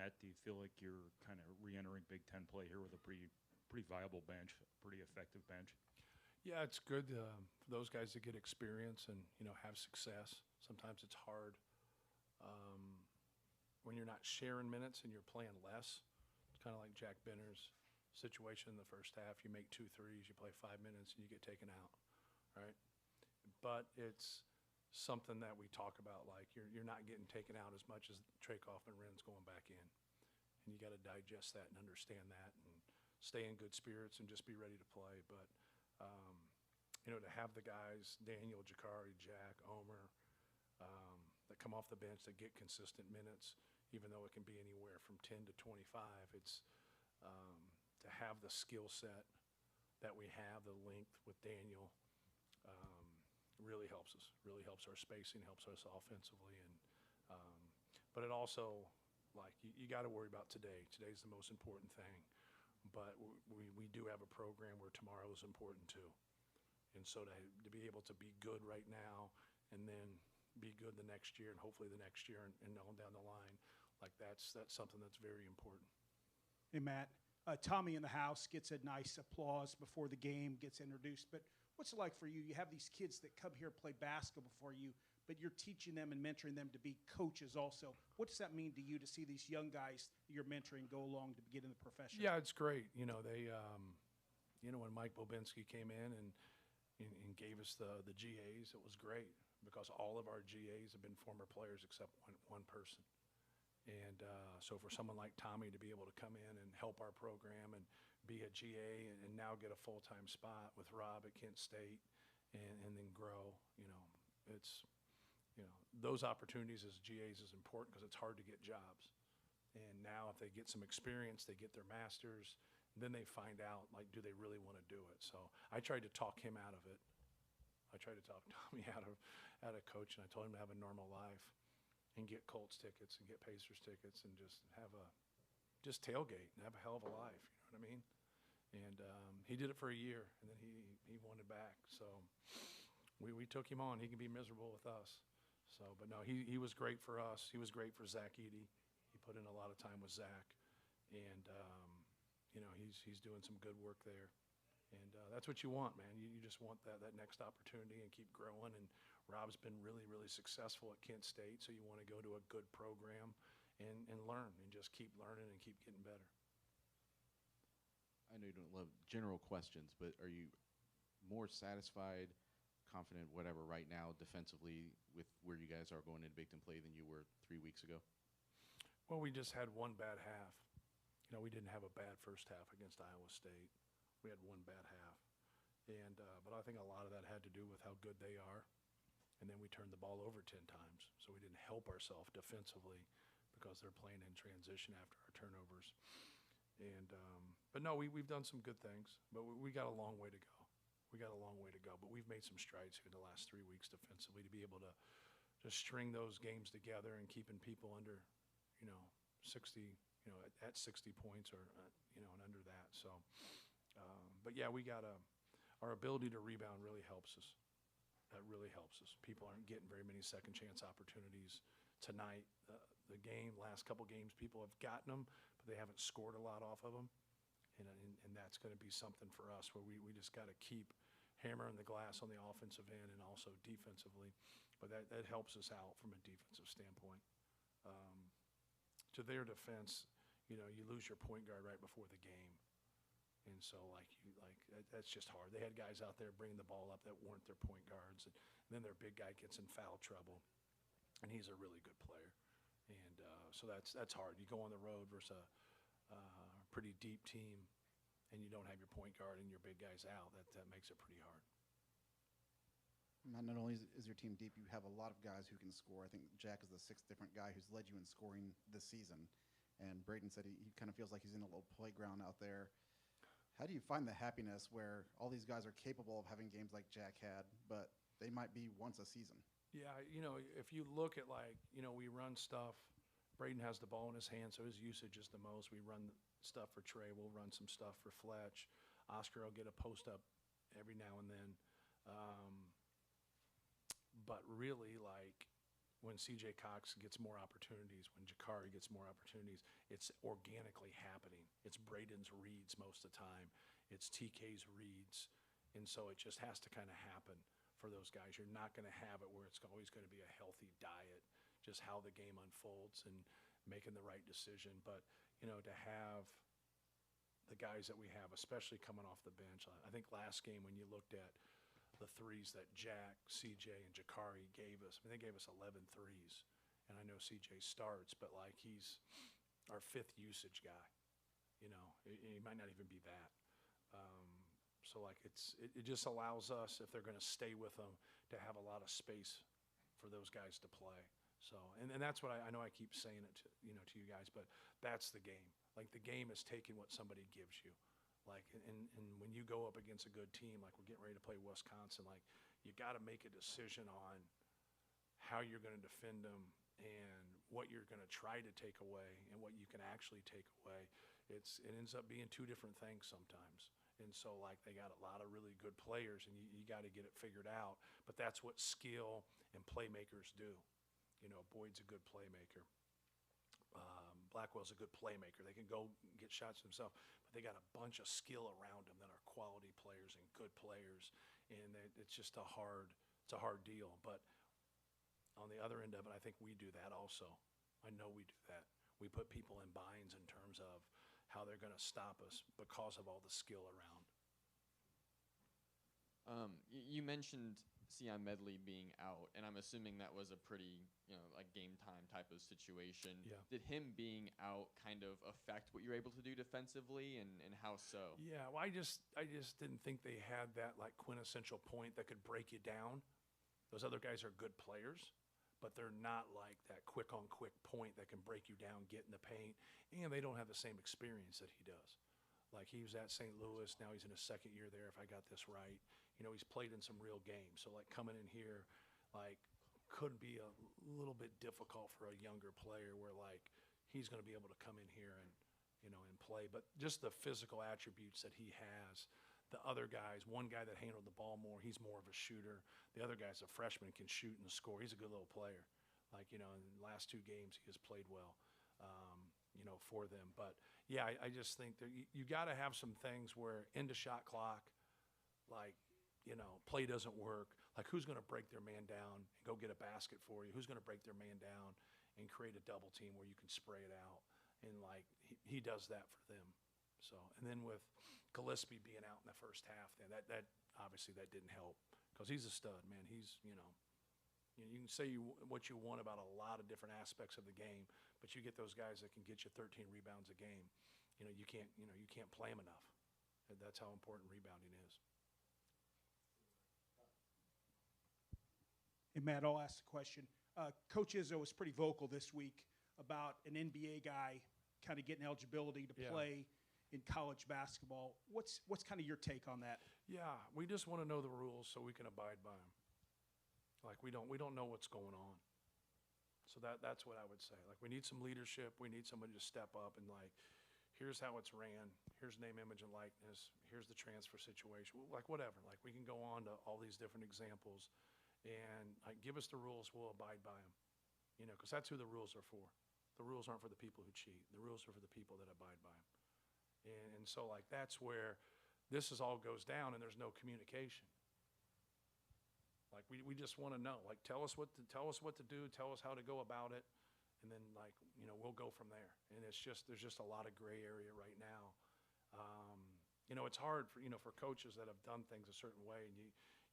Matt, do you feel like you're kind of re-entering Big Ten play here with a pretty viable bench, pretty effective bench? Yeah, it's good for those guys to get experience and, have success. Sometimes it's hard when you're not sharing minutes and you're playing less. It's kind of like Jack Benner's situation in the first half. You make 2 threes, you play 5 minutes, and you get taken out, right? But it's something that we talk about, like you're not getting taken out as much as Trakoff and Wren's going back in. And you got to digest that and understand that and stay in good spirits and just be ready to play. But, to have the guys, Daniel, Jakari, Jack, Omer, that come off the bench that get consistent minutes, even though it can be anywhere from 10 to 25, it's to have the skill set that we have, the length with Daniel, really helps us, really helps our spacing, helps us offensively. And but it also, like, you got to worry about today. Today's the most important thing. But we do have a program where tomorrow is important too. And so to be able to be good right now and then be good the next year and hopefully the next year and on down the line, like that's something that's very important. Hey, Matt. Tommy in the house gets a nice applause before the game, gets introduced. But what's it like for you? You have these kids that come here play basketball for you, but you're teaching them and mentoring them to be coaches also. What does that mean to you to see these young guys you're mentoring go along to get in the profession? Yeah, it's great. They, when Mike Bobinski came in and gave us the GAs, it was great because all of our GAs have been former players except one person. And so for someone like Tommy to be able to come in and help our program and be a GA and now get a full-time spot with Rob at Kent State and then grow, it's, those opportunities as GAs is important because it's hard to get jobs. And now if they get some experience, they get their masters, then they find out, like, do they really want to do it? So I tried to talk him out of it. I tried to talk Tommy out of coaching. I told him to have a normal life and get Colts tickets and get Pacers tickets and just just tailgate and have a hell of a life, you know what I mean? And he did it for a year, and then he wanted back. So we took him on. He can be miserable with us. So, but no, he was great for us. He was great for Zach Edey. He put in a lot of time with Zach, and he's doing some good work there. And that's what you want, man. You just want that next opportunity and keep growing. And Rob's been really, really successful at Kent State, so you want to go to a good program and learn and just keep learning and keep getting better. I know you don't love general questions, but are you more satisfied, confident, whatever, right now defensively with where you guys are going into Big Ten play than you were 3 weeks ago? Well, we just had one bad half. We didn't have a bad first half against Iowa State. We had one bad half. And but I think a lot of that had to do with how good they are. And then we turned the ball over 10 times. So we didn't help ourselves defensively because they're playing in transition after our turnovers. And but no, we've done some good things, but we got a long way to go. We got a long way to go, but we've made some strides here in the last 3 weeks defensively to be able to just string those games together and keeping people under, 60, at 60 points or, and under that. So, but yeah, we got our ability to rebound really helps us. That really helps us. People aren't getting very many second chance opportunities tonight. The last couple games, people have gotten them, but they haven't scored a lot off of them. And that's going to be something for us where we just got to keep hammering the glass on the offensive end and also defensively. But that helps us out from a defensive standpoint. To their defense, you lose your point guard right before the game. And so, that's just hard. They had guys out there bringing the ball up that weren't their point guards. And then their big guy gets in foul trouble, and he's a really good player. And so that's hard. You go on the road versus a pretty deep team, and you don't have your point guard and your big guys out. That makes it pretty hard. Not only is your team deep, you have a lot of guys who can score. I think Jack is the 6th different guy who's led you in scoring this season. And Braden said he kind of feels like he's in a little playground out there. How do you find the happiness where all these guys are capable of having games like Jack had, but they might be once a season? Yeah, if you look at we run stuff. Braden has the ball in his hand, so his usage is the most. We run stuff for Trey. We'll run some stuff for Fletch. Oscar will get a post up every now and then. But really, when CJ Cox gets more opportunities, when Jakari gets more opportunities, it's organically happening. It's Braden's reads most of the time. It's TK's reads. And so it just has to kind of happen for those guys. You're not going to have it where it's always going to be a healthy diet, just how the game unfolds and making the right decision. But, to have the guys that we have, especially coming off the bench, I think last game when you looked at the threes that Jack, CJ, and Jakari gave us, they gave us 11 threes. And I know CJ starts, but he's our 5th usage guy. He might not even be that. So it just allows us, if they're going to stay with them, to have a lot of space for those guys to play. So, and that's what I know I keep saying it to you guys, but that's the game. The game is taking what somebody gives you. And when you go up against a good team, we're getting ready to play Wisconsin, you got to make a decision on how you're going to defend them and what you're going to try to take away and what you can actually take away. It ends up being 2 different things sometimes. And so, they got a lot of really good players, and you got to get it figured out. But that's what skill and playmakers do. Boyd's a good playmaker. Blackwell's a good playmaker. They can go get shots themselves, but they got a bunch of skill around them that are quality players and good players, and it's just a hard deal. But on the other end of it, I think we do that also. I know we do that. We put people in binds in terms of how they're going to stop us because of all the skill around. You mentioned Sion Medley being out, and I'm assuming that was a pretty, game time type of situation. Yeah. Did him being out kind of affect what you were able to do defensively, and how so? Yeah, well, I just didn't think they had that quintessential point that could break you down. Those other guys are good players, but they're not like that quick-on-quick point that can break you down, get in the paint, and they don't have the same experience that he does. He was at St. Louis, now he's in his 2nd year there, if I got this right. He's played in some real games, so coming in here, could be a little bit difficult for a younger player where he's going to be able to come in here and and play. But just the physical attributes that he has. The other guys, one guy that handled the ball more, he's more of a shooter. The other guy's a freshman, can shoot and score. He's a good little player. In the last 2 games, he has played well, for them. But, yeah, I just think that you got to have some things where end of shot clock, play doesn't work. Who's going to break their man down and go get a basket for you? Who's going to break their man down and create a double team where you can spray it out? And, he does that for them. So, and then with Gillespie being out in the first half, then that obviously that didn't help because he's a stud, man. He's, you can say what you want about a lot of different aspects of the game, but you get those guys that can get you 13 rebounds a game. You can't play them enough. That's how important rebounding is. Hey, Matt, I'll ask the question. Coach Izzo was pretty vocal this week about an NBA guy kind of getting eligibility to play in college basketball. What's kind of your take on that? Yeah, we just want to know the rules so we can abide by them. We don't know what's going on. So that's what I would say. We need some leadership. We need somebody to step up and here's how it's ran. Here's name, image, and likeness. Here's the transfer situation. Whatever. We can go on to all these different examples and give us the rules. We'll abide by them. Because that's who the rules are for. The rules aren't for the people who cheat. The rules are for the people that abide by them. And so that's where this all goes down and there's no communication. We just want to know. Tell us what to do. Tell us how to go about it, and then we'll go from there. And there's just a lot of gray area right now. It's hard for coaches that have done things a certain way, and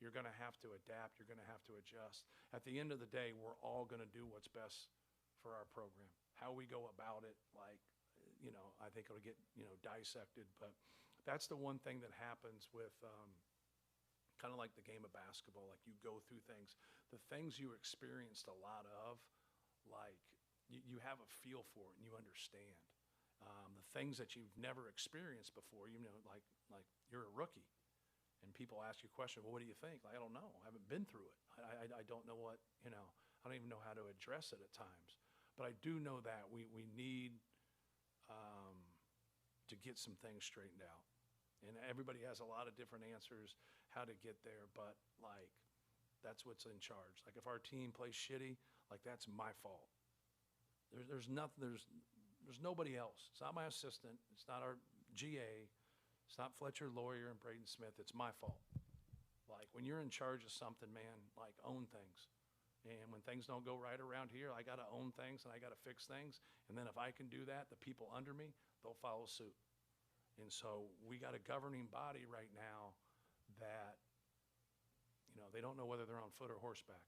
you're going to have to adapt. You're going to have to adjust. At the end of the day, we're all going to do what's best for our program. How we go about it, I think it'll get dissected. But that's the one thing that happens with. Kind of like the game of basketball, you go through things. The things you experienced a lot of, you have a feel for it and you understand. The things that you've never experienced before, like you're a rookie. And people ask you a question, well, what do you think? I don't know. I haven't been through it. I don't know what, I don't even know how to address it at times. But I do know that we need to get some things straightened out. And everybody has a lot of different answers how to get there, but that's what's in charge. If our team plays shitty, like that's my fault. There's nothing, there's nobody else. It's not my assistant, it's not our GA, it's not Fletcher Lawyer and Braden Smith, it's my fault. Like, when you're in charge of something, man, like, own things. And when things don't go right around here, I got to own things and I got to fix things. And then if I can do that, the people under me, they'll follow suit. And so we got a governing body right now that, you know, they don't know whether they're on foot or horseback.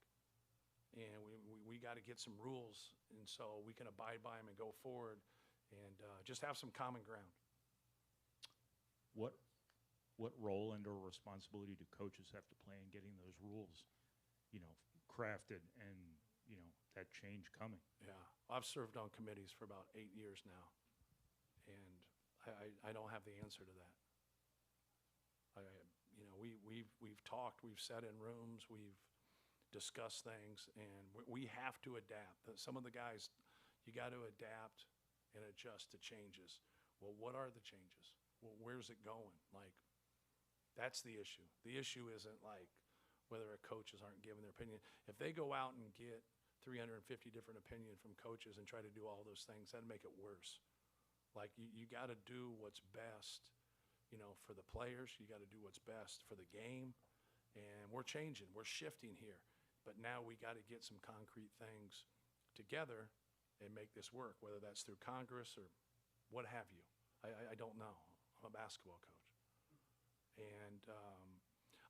And we got to get some rules, and so we can abide by them and go forward and just have some common ground. What role and or responsibility do coaches have to play in getting those rules, you know, crafted and, you know, that change coming? Yeah, I've served on committees for about 8 years now, and I don't have the answer to that. You know, we've talked, we've sat in rooms, we've discussed things, and we have to adapt. Some of the guys, you got to adapt and adjust to changes. Well, what are the changes? Well, where's it going? Like, that's the issue. The issue isn't like whether coaches aren't giving their opinion. If they go out and get 350 different opinions from coaches and try to do all those things, that'd make it worse. Like, you got to do what's best, you know, for the players. You got to do what's best for the game. And we're changing. We're shifting here. But now we got to get some concrete things together and make this work, whether that's through Congress or what have you. I don't know. I'm a basketball coach. And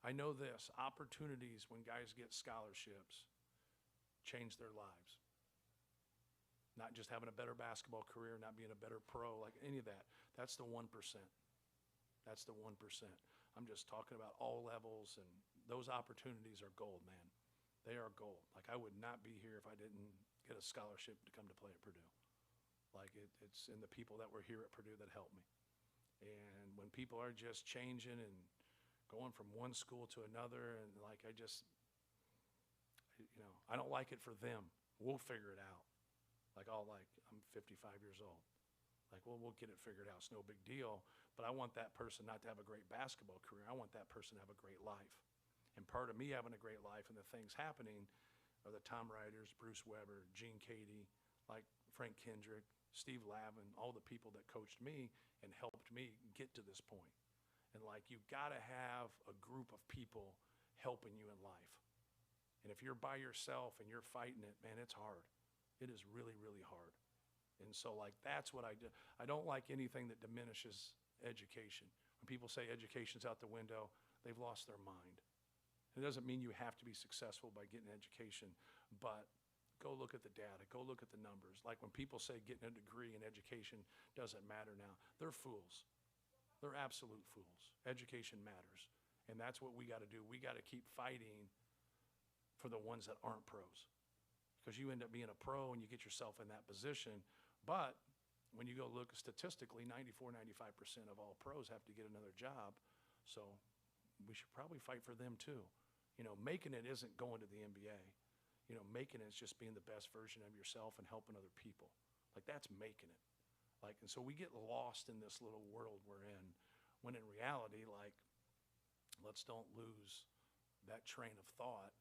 I know this, opportunities when guys get scholarships change their lives. Not just having a better basketball career, not being a better pro, like any of that. That's the 1%. That's the 1%. I'm just talking about all levels, and those opportunities are gold, man. They are gold. Like, I would not be here if I didn't get a scholarship to come to play at Purdue. Like, it's in the people that were here at Purdue that helped me. And when people are just changing and going from one school to another, and like, I don't like it for them. We'll figure it out. Like, I'm 55 years old. Like, well, we'll get it figured out. It's no big deal. But I want that person not to have a great basketball career. I want that person to have a great life. And part of me having a great life and the things happening are the Tom Riders, Bruce Weber, Gene Cady, like Frank Kendrick, Steve Lavin, all the people that coached me and helped me get to this point. And like, you got to have a group of people helping you in life. And if you're by yourself and you're fighting it, man, it's hard. It is really, really hard. And so, like, that's what I do. I don't like anything that diminishes education. When people say education's out the window, they've lost their mind. It doesn't mean you have to be successful by getting an education, but go look at the data, go look at the numbers. Like, when people say getting a degree in education doesn't matter now, they're fools. They're absolute fools. Education matters. And that's what we got to do. We got to keep fighting for the ones that aren't pros. Because you end up being a pro and you get yourself in that position. But when you go look statistically, 94, 95% of all pros have to get another job. So we should probably fight for them too. You know, making it isn't going to the NBA. You know, making it is just being the best version of yourself and helping other people. Like, that's making it. Like, and so we get lost in this little world we're in, when in reality, like, let's don't lose that train of thought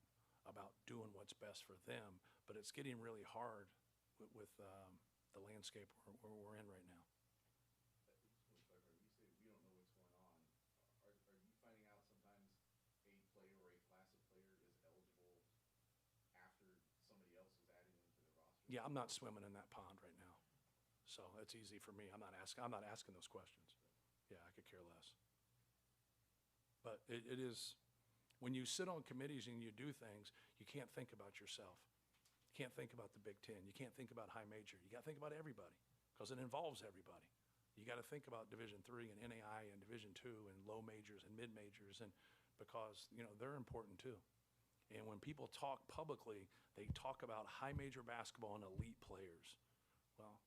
about doing what's best for them. But it's getting really hard with the landscape where we're in right now. Yeah, I'm not swimming in that pond right now, so it's easy for me. I'm not asking those questions. Yeah, I could care less. But it is, when you sit on committees and you do things, you can't think about yourself. You can't think about the Big Ten. You can't think about high major. You got to think about everybody, because it involves everybody. You got to think about Division III and NAI and Division II and low majors and mid majors, and because, you know, they're important too. And when people talk publicly, they talk about high major basketball and elite players. Well,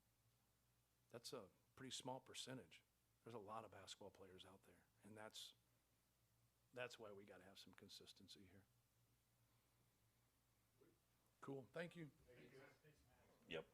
that's a pretty small percentage. There's a lot of basketball players out there, and that's why we got to have some consistency here. Cool. Thank you. Yep.